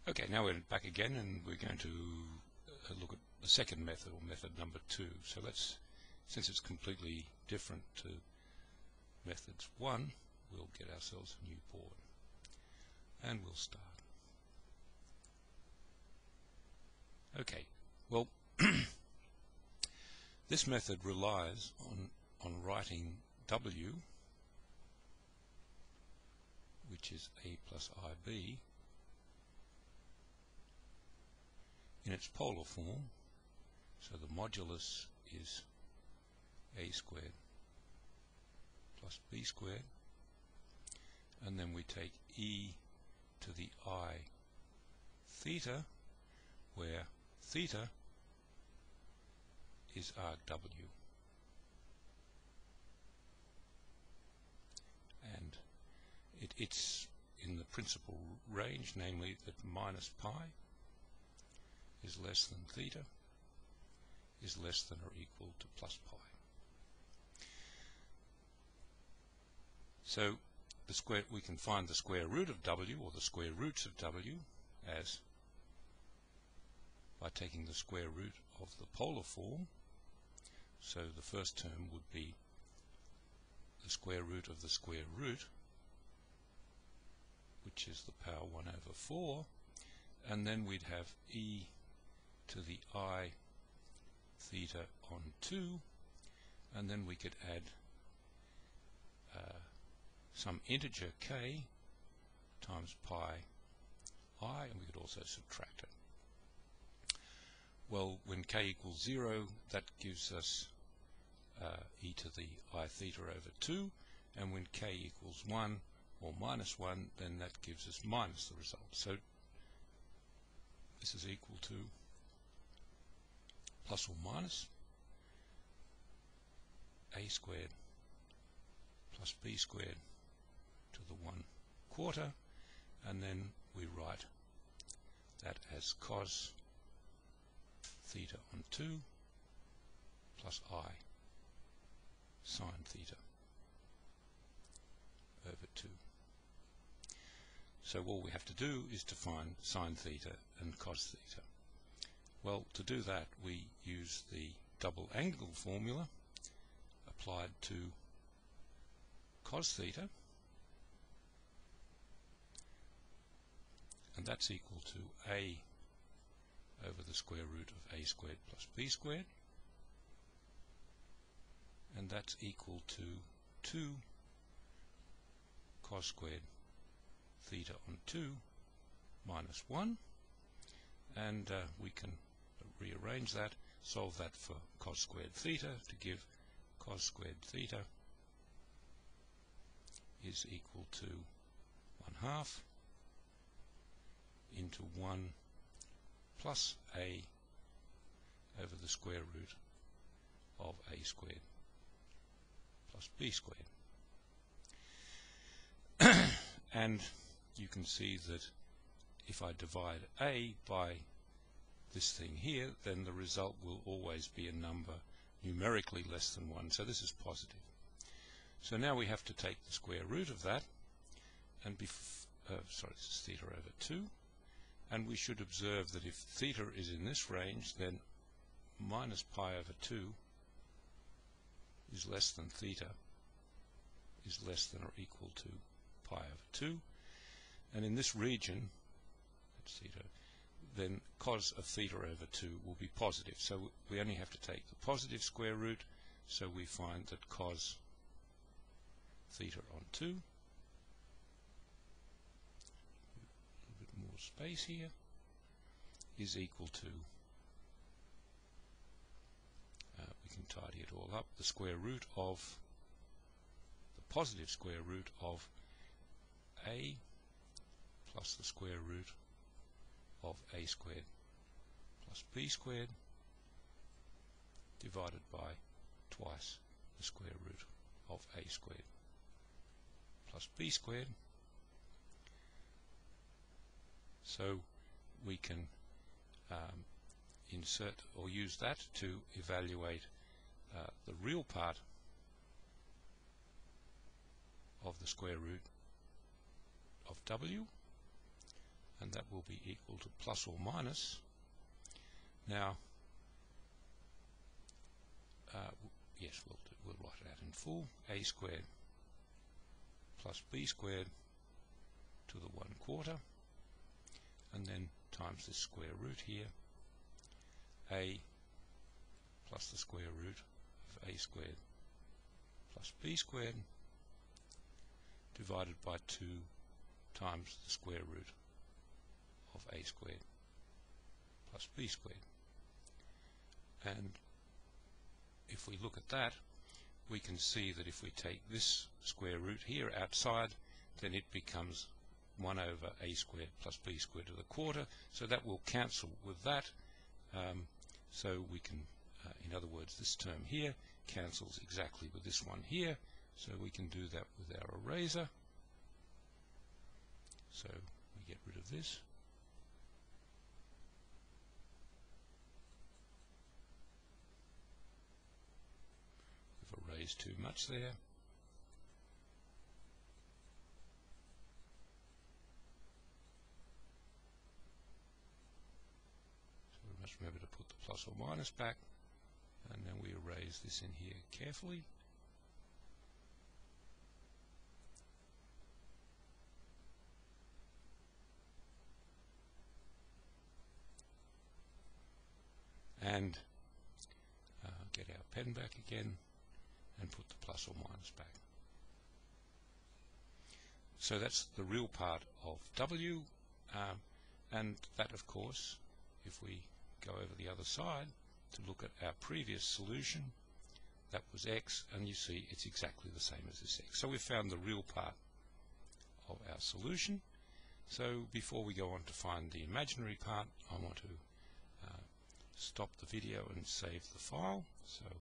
Okay, now we're back again and we're going to look at the second method, or method number 2. So let's, since it's completely different to methods 1, we'll get ourselves a new board and we'll start. Okay, well this method relies on writing W, which is A plus IB, in its polar form. So the modulus is A squared plus B squared, and then we take E to the I theta, where theta is arc W, and it's in the principal range, namely that minus pi is less than theta is less than or equal to plus pi. So we can find the square root of W, or the square roots of W, as by taking the square root of the polar form. So the first term would be the square root of the square root, which is the power 1 over 4, and then we'd have E to the I theta on 2, and then we could add some integer k times pi I, and we could also subtract it. Well, when k equals 0, that gives us e to the I theta over 2, and when k equals 1 or minus 1, then that gives us minus the result. So this is equal to plus or minus a squared plus b squared to the 1/4, and then we write that as cos theta on 2 plus I sine theta over 2. So all we have to do is to find sine theta and cos theta. Well, to do that we use the double angle formula applied to cos theta, and that's equal to a over the square root of a squared plus b squared, and that's equal to 2 cos squared theta on 2 minus 1, and we can rearrange that, solve that for cos squared theta to give cos squared theta is equal to 1/2 into 1 plus a over the square root of a squared plus b squared. And you can see that if I divide a by this thing here, then the result will always be a number numerically less than 1. So this is positive. So now we have to take the square root of that, and this is theta over 2, and we should observe that if theta is in this range, then minus pi over 2 is less than theta is less than or equal to pi over 2, and in this region, that's theta, then cos of theta over 2 will be positive. So we only have to take the positive square root, so we find that cos theta on 2, a little bit more space here, is equal to, we can tidy it all up, the square root of, the positive square root of a plus the square root of a squared plus b squared divided by twice the square root of a squared plus b squared. So we can insert or use that to evaluate the real part of the square root of w, and and that will be equal to plus or minus. Now, yes, we'll write it out in full. A squared plus b squared to the 1/4, and then times the square root here, a plus the square root of a squared plus b squared divided by 2 times the square root of a squared plus b squared. And if we look at that, we can see that if we take this square root here outside, then it becomes 1 over a squared plus b squared to the 1/4, so that will cancel with that. So we can, in other words, this term here cancels exactly with this one here, so we can do that with our eraser. So we get rid of this. We've erased too much there. So we must remember to put the plus or minus back, and then we erase this in here carefully. And get our pen back again and put the plus or minus back. So that's the real part of W, and that, of course, if we go over the other side to look at our previous solution, that was X, and you see it's exactly the same as this X. So we've found the real part of our solution. So before we go on to find the imaginary part, I want to stop the video and save the file. So